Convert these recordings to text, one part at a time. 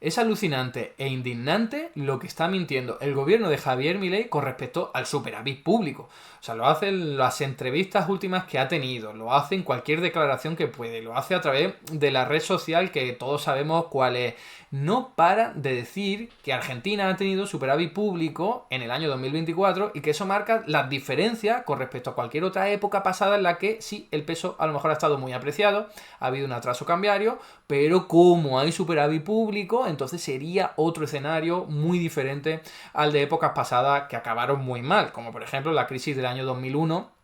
Es alucinante e indignante lo que está mintiendo el gobierno de Javier Milei con respecto al superávit público. O sea, lo hace en las entrevistas últimas que ha tenido, lo hace en cualquier declaración que puede, lo hace a través de la red social que todos sabemos cuál es. No para de decir que Argentina ha tenido superávit público en el año 2024 y que eso marca las diferencias con respecto a cualquier otra época pasada en la que sí, el peso a lo mejor ha estado muy apreciado, ha habido un atraso cambiario, pero como hay superávit público, entonces sería otro escenario muy diferente al de épocas pasadas que acabaron muy mal, como por ejemplo la crisis del año 2001,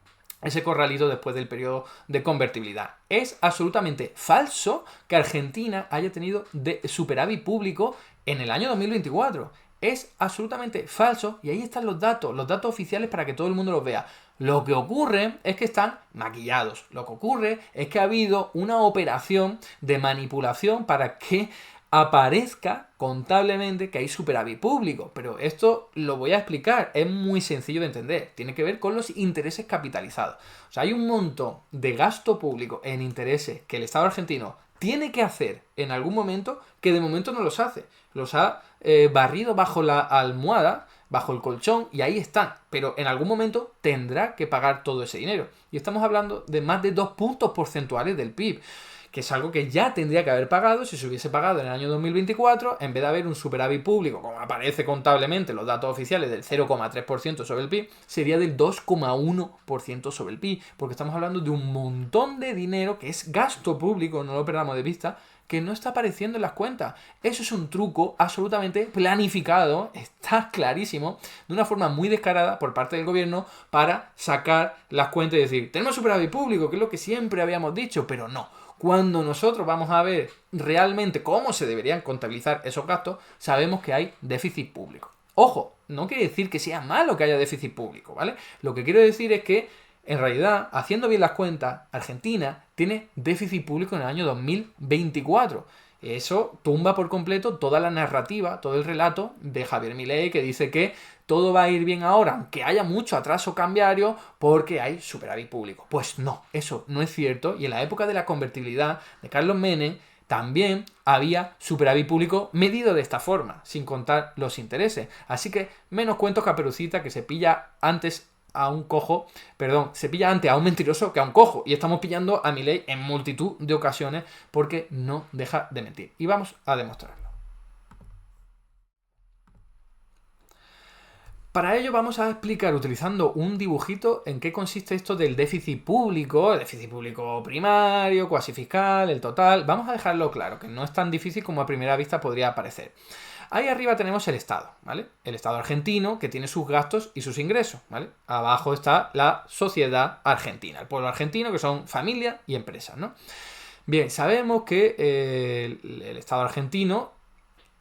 ese corralito después del periodo de convertibilidad. Es absolutamente falso que Argentina haya tenido superávit público en el año 2024. Es absolutamente falso y ahí están los datos oficiales para que todo el mundo los vea. Lo que ocurre es que están maquillados. Lo que ocurre es que ha habido una operación de manipulación para que aparezca contablemente que hay superávit público. Pero esto lo voy a explicar, es muy sencillo de entender. Tiene que ver con los intereses capitalizados. O sea, hay un montón de gasto público en intereses que el Estado argentino tiene que hacer en algún momento que de momento no los hace. Los ha barrido bajo la almohada, bajo el colchón, y ahí están. Pero en algún momento tendrá que pagar todo ese dinero. Y estamos hablando de más de 2 puntos porcentuales del PIB, que es algo que ya tendría que haber pagado si se hubiese pagado en el año 2024, en vez de haber un superávit público, como aparece contablemente en los datos oficiales, del 0,3% sobre el PIB, sería del 2,1% sobre el PIB, porque estamos hablando de un montón de dinero que es gasto público, no lo perdamos de vista, que no está apareciendo en las cuentas. Eso es un truco absolutamente planificado, está clarísimo, de una forma muy descarada por parte del gobierno para sacar las cuentas y decir, tenemos superávit público, que es lo que siempre habíamos dicho, pero no. Cuando nosotros vamos a ver realmente cómo se deberían contabilizar esos gastos, sabemos que hay déficit público. Ojo, no quiere decir que sea malo que haya déficit público, ¿vale? Lo que quiero decir es que, en realidad, haciendo bien las cuentas, Argentina tiene déficit público en el año 2024. Eso tumba por completo toda la narrativa, todo el relato de Javier Milei, que dice que todo va a ir bien ahora, aunque haya mucho atraso cambiario, porque hay superávit público. Pues no, eso no es cierto. Y en la época de la convertibilidad de Carlos Menem, también había superávit público medido de esta forma, sin contar los intereses. Así que menos cuentos Caperucita, que se pilla antes a un cojo, perdón, se pilla antes a un mentiroso que a un cojo. Y estamos pillando a Milei en multitud de ocasiones porque no deja de mentir. Y vamos a demostrarlo. Para ello vamos a explicar utilizando un dibujito en qué consiste esto del déficit público, el déficit público primario, cuasi fiscal, el total. Vamos a dejarlo claro, que no es tan difícil como a primera vista podría parecer. Ahí arriba tenemos el Estado, ¿vale? El Estado argentino, que tiene sus gastos y sus ingresos, ¿vale? Abajo está la sociedad argentina, el pueblo argentino, que son familias y empresas, ¿no? Bien, sabemos que el Estado argentino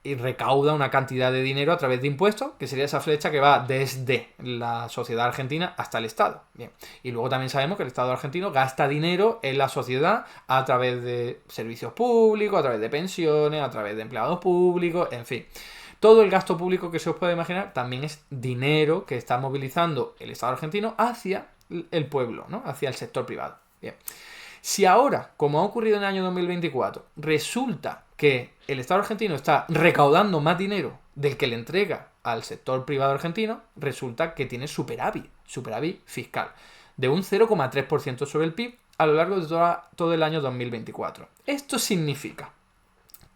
recauda una cantidad de dinero a través de impuestos, que sería esa flecha que va desde la sociedad argentina hasta el Estado. Bien. Y luego también sabemos que el Estado argentino gasta dinero en la sociedad a través de servicios públicos, a través de pensiones, a través de empleados públicos, en fin. Todo el gasto público que se os puede imaginar también es dinero que está movilizando el Estado argentino hacia el pueblo, ¿no? Hacia el sector privado. Bien. Si ahora, como ha ocurrido en el año 2024, resulta que el Estado argentino está recaudando más dinero del que le entrega al sector privado argentino, resulta que tiene superávit fiscal, de un 0,3% sobre el PIB a lo largo de todo el año 2024. Esto significa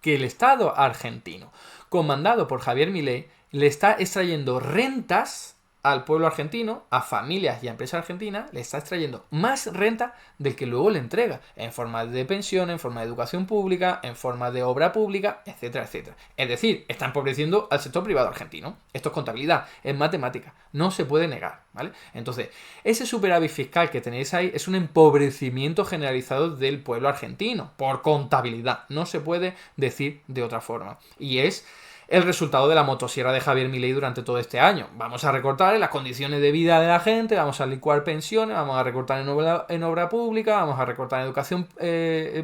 que el Estado argentino, comandado por Javier Milei, le está extrayendo rentas al pueblo argentino, a familias y a empresas argentinas, le está extrayendo más renta del que luego le entrega, en forma de pensión, en forma de educación pública, en forma de obra pública, etcétera, etcétera. Es decir, está empobreciendo al sector privado argentino. Esto es contabilidad, es matemática, no se puede negar, ¿vale? Entonces, ese superávit fiscal que tenéis ahí es un empobrecimiento generalizado del pueblo argentino, por contabilidad, no se puede decir de otra forma. Y es el resultado de la motosierra de Javier Milei durante todo este año. Vamos a recortar en las condiciones de vida de la gente, vamos a licuar pensiones, vamos a recortar en obra pública, vamos a recortar en educación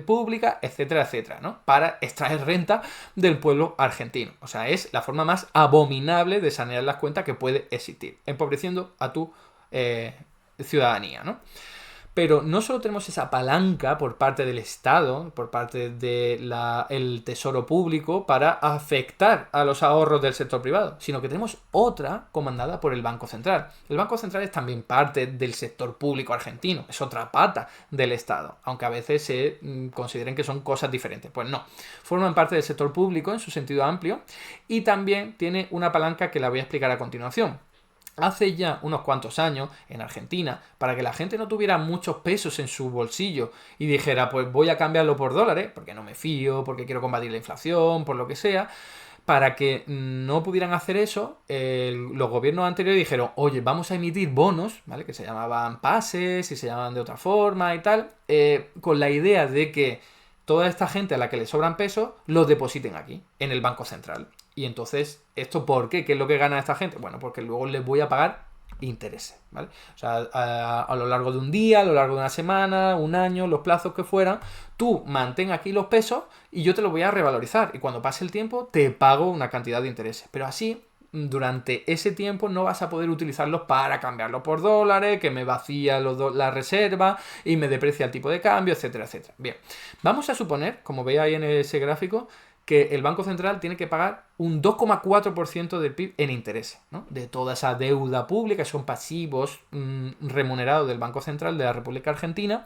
pública, etcétera, etcétera, ¿no? Para extraer renta del pueblo argentino. O sea, es la forma más abominable de sanear las cuentas que puede existir, empobreciendo a tu ciudadanía, ¿no? Pero no solo tenemos esa palanca por parte del Estado, por parte del Tesoro Público, para afectar a los ahorros del sector privado, sino que tenemos otra comandada por el Banco Central. El Banco Central es también parte del sector público argentino, es otra pata del Estado, aunque a veces se consideren que son cosas diferentes. Pues no, forman parte del sector público en su sentido amplio y también tiene una palanca que la voy a explicar a continuación. Hace ya unos cuantos años, en Argentina, para que la gente no tuviera muchos pesos en su bolsillo y dijera, pues voy a cambiarlo por dólares, porque no me fío, porque quiero combatir la inflación, por lo que sea, para que no pudieran hacer eso, los gobiernos anteriores dijeron, oye, vamos a emitir bonos, ¿vale? Que se llamaban pases y se llamaban de otra forma y tal, con la idea de que toda esta gente a la que le sobran pesos los depositen aquí, en el Banco Central. Y entonces, ¿esto por qué? ¿Qué es lo que gana esta gente? Bueno, porque luego les voy a pagar intereses, ¿vale? O sea, a lo largo de un día, a lo largo de una semana, un año, los plazos que fueran, tú mantén aquí los pesos y yo te los voy a revalorizar. Y cuando pase el tiempo, te pago una cantidad de intereses. Pero así, durante ese tiempo no vas a poder utilizarlos para cambiarlos por dólares, que me vacía la reserva y me deprecia el tipo de cambio, etcétera, etcétera. Bien, vamos a suponer, como veis ahí en ese gráfico, que el Banco Central tiene que pagar un 2,4% del PIB en intereses, ¿no? De toda esa deuda pública, son pasivos remunerados del Banco Central de la República Argentina.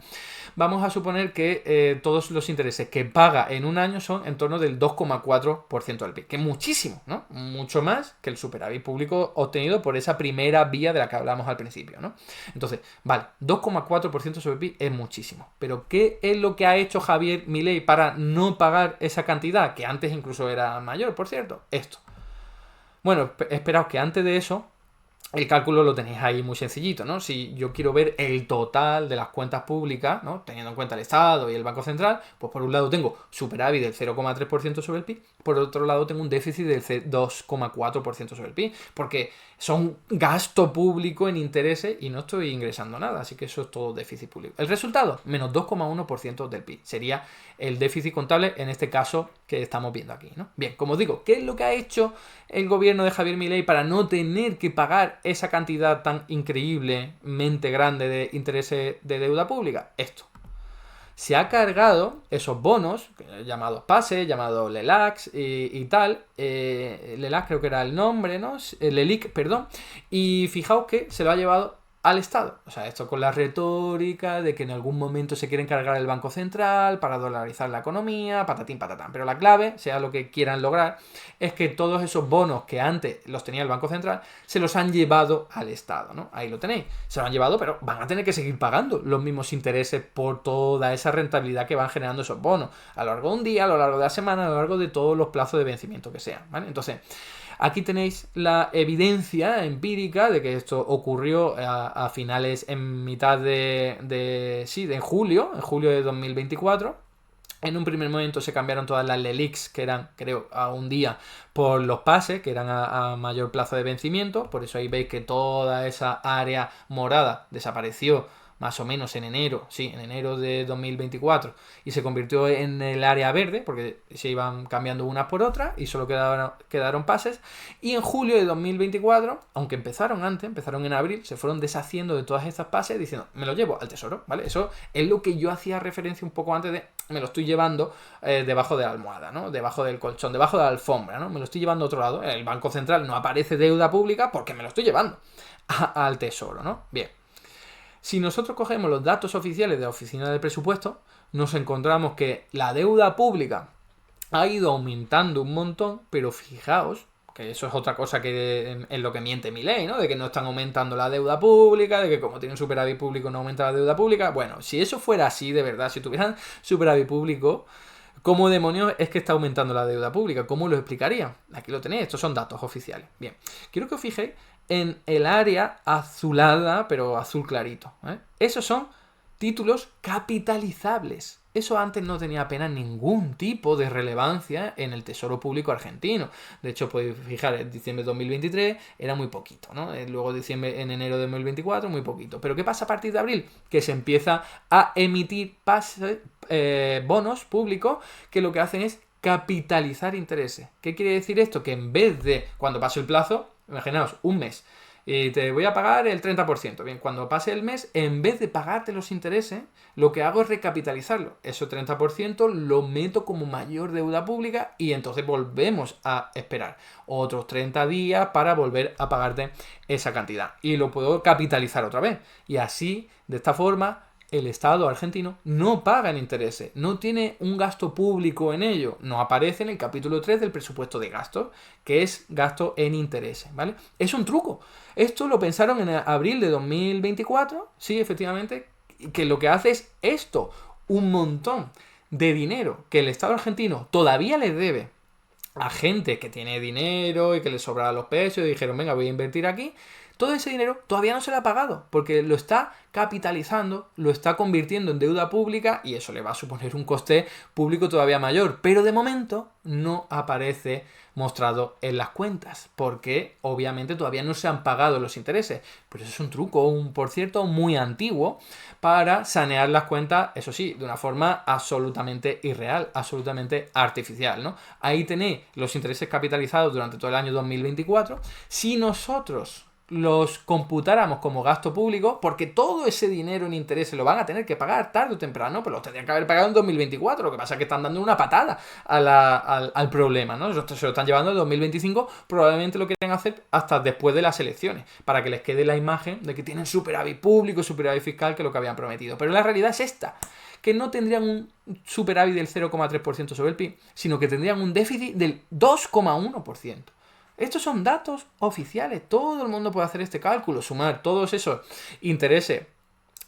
Vamos a suponer que todos los intereses que paga en un año son en torno del 2,4% del PIB, que es muchísimo, ¿no? Mucho más que el superávit público obtenido por esa primera vía de la que hablamos al principio, ¿no? Entonces, vale, 2,4% sobre el PIB es muchísimo. Pero ¿qué es lo que ha hecho Javier Milei para no pagar esa cantidad, que antes incluso era mayor, por cierto? Esto. Bueno, esperaos que antes de eso, el cálculo lo tenéis ahí muy sencillito, ¿no? Si yo quiero ver el total de las cuentas públicas, ¿no? Teniendo en cuenta el Estado y el Banco Central, pues por un lado tengo superávit del 0,3% sobre el PIB, por otro lado tengo un déficit del 2,4% sobre el PIB, porque son gasto público en intereses y no estoy ingresando nada, así que eso es todo déficit público. El resultado, menos 2,1% del PIB, sería el déficit contable en este caso que estamos viendo aquí, ¿no? Bien, como digo, ¿qué es lo que ha hecho el gobierno de Javier Milei para no tener que pagar esa cantidad tan increíblemente grande de intereses de deuda pública? Esto. Se ha cargado esos bonos, llamados pases, llamados LELACs y tal. LELAC creo que era el nombre, ¿no? LELIC, perdón. Y fijaos que se lo ha llevado al Estado. O sea, esto con la retórica de que en algún momento se quiere encargar el Banco Central para dolarizar la economía, patatín, patatán. Pero la clave, sea lo que quieran lograr, es que todos esos bonos que antes los tenía el Banco Central, se los han llevado al Estado, ¿no? Ahí lo tenéis. Se lo han llevado, pero van a tener que seguir pagando los mismos intereses por toda esa rentabilidad que van generando esos bonos a lo largo de un día, a lo largo de la semana, a lo largo de todos los plazos de vencimiento que sean, ¿vale? Entonces, aquí tenéis la evidencia empírica de que esto ocurrió a finales, en mitad en julio de 2024. En un primer momento se cambiaron todas las LELICs, que eran, creo, a un día, por los pases, que eran a mayor plazo de vencimiento. Por eso ahí veis que toda esa área morada desapareció más o menos en enero de 2024, y se convirtió en el área verde, porque se iban cambiando unas por otras y solo quedaron pases. Y en julio de 2024, aunque empezaron en abril, se fueron deshaciendo de todas estas pases diciendo, me lo llevo al tesoro, ¿vale? Eso es lo que yo hacía referencia un poco antes de, me lo estoy llevando debajo de la almohada, ¿no? Debajo del colchón, debajo de la alfombra, ¿no? Me lo estoy llevando a otro lado. El Banco Central no aparece deuda pública porque me lo estoy llevando al tesoro, ¿no? Bien. Si nosotros cogemos los datos oficiales de la Oficina de Presupuesto, nos encontramos que la deuda pública ha ido aumentando un montón, pero fijaos, que eso es otra cosa que en lo que miente Milei, ¿no? De que no están aumentando la deuda pública, de que como tienen superávit público no aumenta la deuda pública. Bueno, si eso fuera así de verdad, si tuvieran superávit público, ¿cómo demonios es que está aumentando la deuda pública? ¿Cómo lo explicaría? Aquí lo tenéis, estos son datos oficiales. Bien, quiero que os fijéis en el área azulada, pero azul clarito, ¿eh? Esos son títulos capitalizables. Eso antes no tenía apenas ningún tipo de relevancia en el Tesoro Público argentino. De hecho, podéis fijar, en diciembre de 2023 era muy poquito, ¿no? Luego en enero de 2024, muy poquito. Pero ¿qué pasa a partir de abril? Que se empieza a emitir bonos públicos que lo que hacen es capitalizar intereses. ¿Qué quiere decir esto? Que en vez de, cuando pase el plazo, imaginaos, un mes, y te voy a pagar el 30%. Bien, cuando pase el mes, en vez de pagarte los intereses, lo que hago es recapitalizarlo. Ese 30% lo meto como mayor deuda pública y entonces volvemos a esperar otros 30 días para volver a pagarte esa cantidad. Y lo puedo capitalizar otra vez. Y así, de esta forma, el Estado argentino no paga en intereses, no tiene un gasto público en ello, no aparece en el capítulo 3 del presupuesto de gastos, que es gasto en intereses, ¿vale? Es un truco. Esto lo pensaron en abril de 2024, sí, efectivamente, que lo que hace es esto, un montón de dinero que el Estado argentino todavía le debe a gente que tiene dinero y que le sobra los pesos y dijeron, venga, voy a invertir aquí. Todo ese dinero todavía no se lo ha pagado porque lo está capitalizando, lo está convirtiendo en deuda pública y eso le va a suponer un coste público todavía mayor. Pero de momento no aparece mostrado en las cuentas porque obviamente todavía no se han pagado los intereses. Pero eso es un truco, por cierto, muy antiguo para sanear las cuentas, eso sí, de una forma absolutamente irreal, absolutamente artificial, ¿no? Ahí tenéis los intereses capitalizados durante todo el año 2024. Si nosotros los computáramos como gasto público, porque todo ese dinero en interés se lo van a tener que pagar tarde o temprano, pero lo tendrían que haber pagado en 2024, lo que pasa es que están dando una patada al problema, ¿no? Se lo están llevando en 2025, probablemente lo quieren hacer hasta después de las elecciones, para que les quede la imagen de que tienen superávit público, superávit fiscal, que es lo que habían prometido. Pero la realidad es esta, que no tendrían un superávit del 0,3% sobre el PIB, sino que tendrían un déficit del 2,1%. Estos son datos oficiales, todo el mundo puede hacer este cálculo, sumar todos esos intereses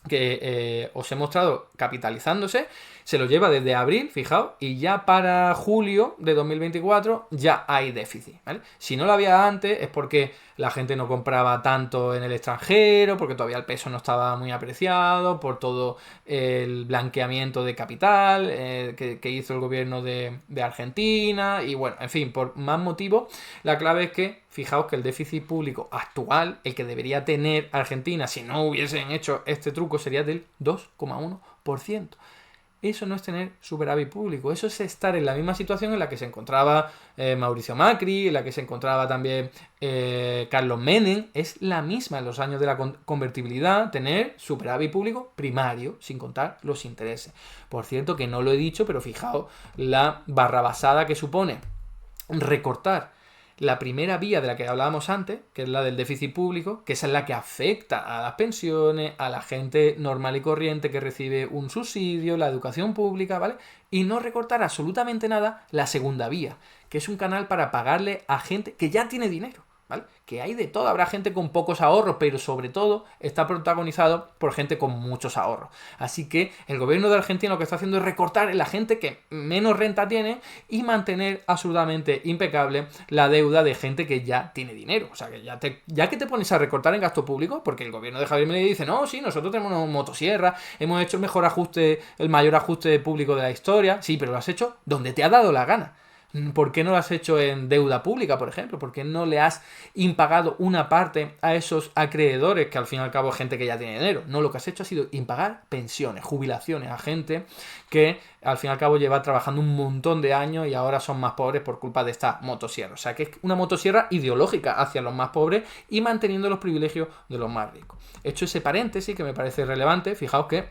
que os he mostrado capitalizándose, se lo lleva desde abril, fijaos, y ya para julio de 2024 ya hay déficit, ¿vale? Si no lo había antes es porque la gente no compraba tanto en el extranjero, porque todavía el peso no estaba muy apreciado, por todo el blanqueamiento de capital que hizo el gobierno de Argentina, y bueno, en fin, por más motivos, la clave es que fijaos que el déficit público actual, el que debería tener Argentina si no hubiesen hecho este truco, sería del 2,1%. Eso no es tener superávit público, eso es estar en la misma situación en la que se encontraba Mauricio Macri, en la que se encontraba también Carlos Menem. Es la misma en los años de la convertibilidad, tener superávit público primario, sin contar los intereses. Por cierto, que no lo he dicho, pero fijaos la barrabasada que supone recortar la primera vía de la que hablábamos antes, que es la del déficit público, que esa es la que afecta a las pensiones, a la gente normal y corriente que recibe un subsidio, la educación pública, ¿vale? Y no recortar absolutamente nada la segunda vía, que es un canal para pagarle a gente que ya tiene dinero, ¿vale? Que hay de todo, habrá gente con pocos ahorros, pero sobre todo está protagonizado por gente con muchos ahorros. Así que el gobierno de Argentina lo que está haciendo es recortar en la gente que menos renta tiene y mantener absolutamente impecable la deuda de gente que ya tiene dinero. O sea, que ya que te pones a recortar en gasto público, porque el gobierno de Javier Milei dice, no, sí, nosotros tenemos una motosierra, hemos hecho el mayor ajuste público de la historia, sí, pero lo has hecho donde te ha dado la gana. ¿Por qué no lo has hecho en deuda pública, por ejemplo? ¿Por qué no le has impagado una parte a esos acreedores, que al fin y al cabo es gente que ya tiene dinero? No, lo que has hecho ha sido impagar pensiones, jubilaciones a gente que al fin y al cabo lleva trabajando un montón de años y ahora son más pobres por culpa de esta motosierra. O sea, que es una motosierra ideológica hacia los más pobres y manteniendo los privilegios de los más ricos. He hecho ese paréntesis que me parece relevante. Fijaos que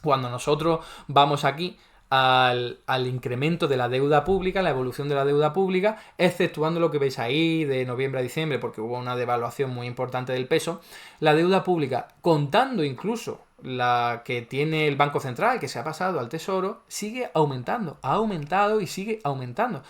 cuando nosotros vamos aquí al incremento de la deuda pública, la evolución de la deuda pública, exceptuando lo que veis ahí de noviembre a diciembre, porque hubo una devaluación muy importante del peso, la deuda pública, contando incluso la que tiene el Banco Central, que se ha pasado al Tesoro, sigue aumentando, ha aumentado y sigue aumentando.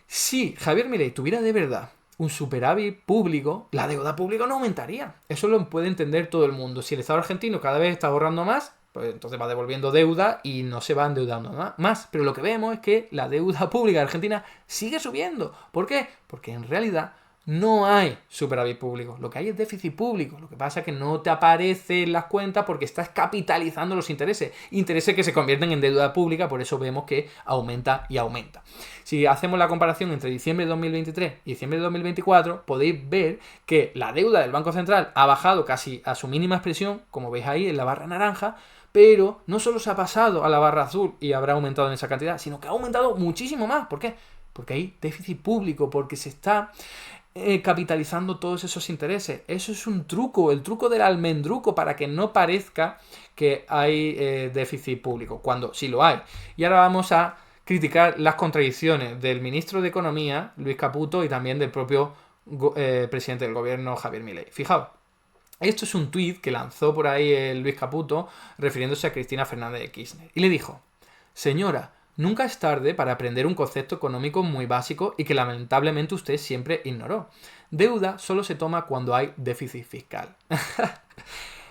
Si Javier Milei tuviera de verdad un superávit público, la deuda pública no aumentaría. Eso lo puede entender todo el mundo. Si el Estado argentino cada vez está ahorrando más, pues entonces va devolviendo deuda y no se va endeudando más. Pero lo que vemos es que la deuda pública de Argentina sigue subiendo. ¿Por qué? Porque en realidad no hay superávit público. Lo que hay es déficit público. Lo que pasa es que no te aparece en las cuentas porque estás capitalizando los intereses. Intereses que se convierten en deuda pública, por eso vemos que aumenta y aumenta. Si hacemos la comparación entre diciembre de 2023 y diciembre de 2024, podéis ver que la deuda del Banco Central ha bajado casi a su mínima expresión, como veis ahí en la barra naranja, pero no solo se ha pasado a la barra azul y habrá aumentado en esa cantidad, sino que ha aumentado muchísimo más. ¿Por qué? Porque hay déficit público, porque se está capitalizando todos esos intereses. Eso es un truco, el truco del almendruco, para que no parezca que hay déficit público, cuando sí lo hay. Y ahora vamos a criticar las contradicciones del ministro de Economía, Luis Caputo, y también del propio presidente del gobierno, Javier Milei. Fijaos, esto es un tuit que lanzó por ahí el Luis Caputo refiriéndose a Cristina Fernández de Kirchner. Y le dijo: señora, nunca es tarde para aprender un concepto económico muy básico y que lamentablemente usted siempre ignoró. Deuda solo se toma cuando hay déficit fiscal.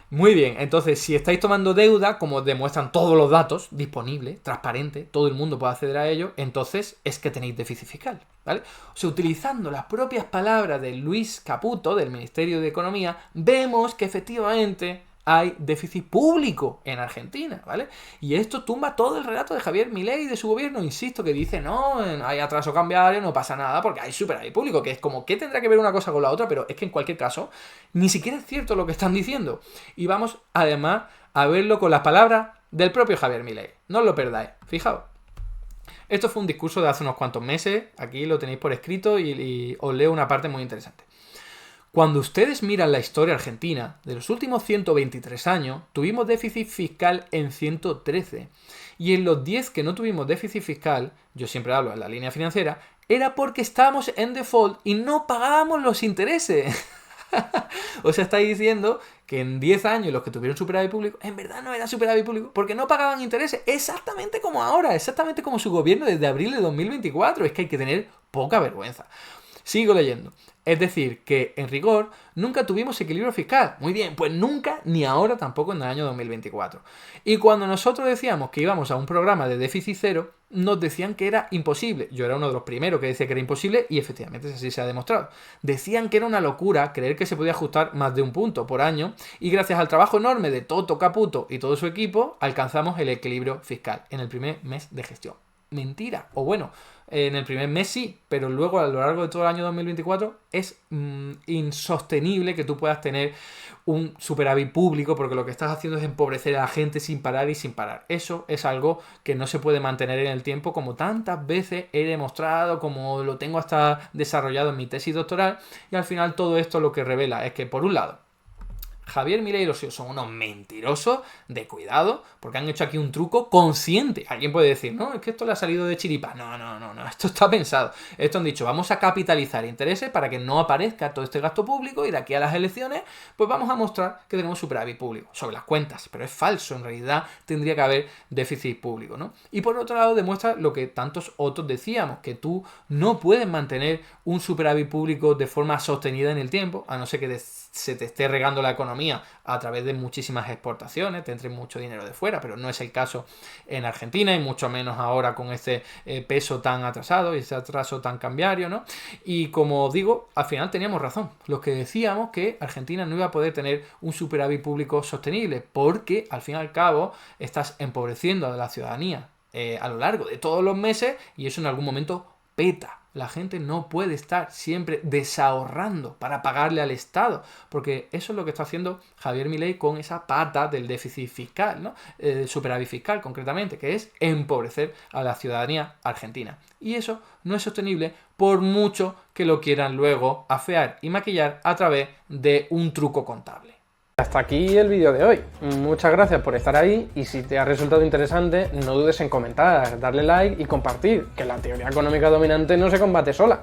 Muy bien, entonces si estáis tomando deuda, como demuestran todos los datos, disponible, transparente, todo el mundo puede acceder a ello, entonces es que tenéis déficit fiscal, ¿vale? O sea, utilizando las propias palabras de Luis Caputo, del Ministerio de Economía, vemos que efectivamente hay déficit público en Argentina, ¿vale? Y esto tumba todo el relato de Javier Milei y de su gobierno, insisto, que dice, no, hay atraso cambiario, no pasa nada porque hay superávit público, que es como, ¿qué tendrá que ver una cosa con la otra? Pero es que en cualquier caso, ni siquiera es cierto lo que están diciendo. Y vamos, además, a verlo con las palabras del propio Javier Milei. No os lo perdáis, fijaos. Esto fue un discurso de hace unos cuantos meses, aquí lo tenéis por escrito y os leo una parte muy interesante. Cuando ustedes miran la historia argentina, de los últimos 123 años, tuvimos déficit fiscal en 113. Y en los 10 que no tuvimos déficit fiscal, yo siempre hablo en la línea financiera, era porque estábamos en default y no pagábamos los intereses. O sea, estáis diciendo que en 10 años los que tuvieron superávit público, en verdad no era superávit público, porque no pagaban intereses, exactamente como ahora, exactamente como su gobierno desde abril de 2024. Es que hay que tener poca vergüenza. Sigo leyendo. Es decir, que en rigor nunca tuvimos equilibrio fiscal. Muy bien, pues nunca, ni ahora tampoco en el año 2024. Y cuando nosotros decíamos que íbamos a un programa de déficit cero, nos decían que era imposible. Yo era uno de los primeros que decía que era imposible y efectivamente así se ha demostrado. Decían que era una locura creer que se podía ajustar más de un punto por año y gracias al trabajo enorme de Toto Caputo y todo su equipo alcanzamos el equilibrio fiscal en el primer mes de gestión. Mentira, o bueno, en el primer mes sí, pero luego a lo largo de todo el año 2024 es insostenible que tú puedas tener un superávit público, porque lo que estás haciendo es empobrecer a la gente sin parar y sin parar. Eso es algo que no se puede mantener en el tiempo, como tantas veces he demostrado, como lo tengo hasta desarrollado en mi tesis doctoral, y al final todo esto lo que revela es que, por un lado, Javier Milei y los suyos son unos mentirosos de cuidado, porque han hecho aquí un truco consciente. Alguien puede decir, no, es que esto le ha salido de chiripa. No, esto está pensado. Esto han dicho, vamos a capitalizar intereses para que no aparezca todo este gasto público y de aquí a las elecciones, pues vamos a mostrar que tenemos superávit público sobre las cuentas. Pero es falso, en realidad tendría que haber déficit público, ¿no? Y por otro lado demuestra lo que tantos otros decíamos, que tú no puedes mantener un superávit público de forma sostenida en el tiempo, a no ser que se te esté regando la economía a través de muchísimas exportaciones, te entre mucho dinero de fuera, pero no es el caso en Argentina y mucho menos ahora con este peso tan atrasado y ese atraso tan cambiario, ¿no? Y como digo, al final teníamos razón, los que decíamos que Argentina no iba a poder tener un superávit público sostenible, porque al fin y al cabo estás empobreciendo a la ciudadanía a lo largo de todos los meses y eso en algún momento peta. La gente no puede estar siempre desahorrando para pagarle al Estado, porque eso es lo que está haciendo Javier Milei con esa pata del déficit fiscal, ¿no? Superávit fiscal concretamente, que es empobrecer a la ciudadanía argentina. Y eso no es sostenible por mucho que lo quieran luego afear y maquillar a través de un truco contable. Hasta aquí el vídeo de hoy. Muchas gracias por estar ahí y si te ha resultado interesante no dudes en comentar, darle like y compartir, que la teoría económica dominante no se combate sola.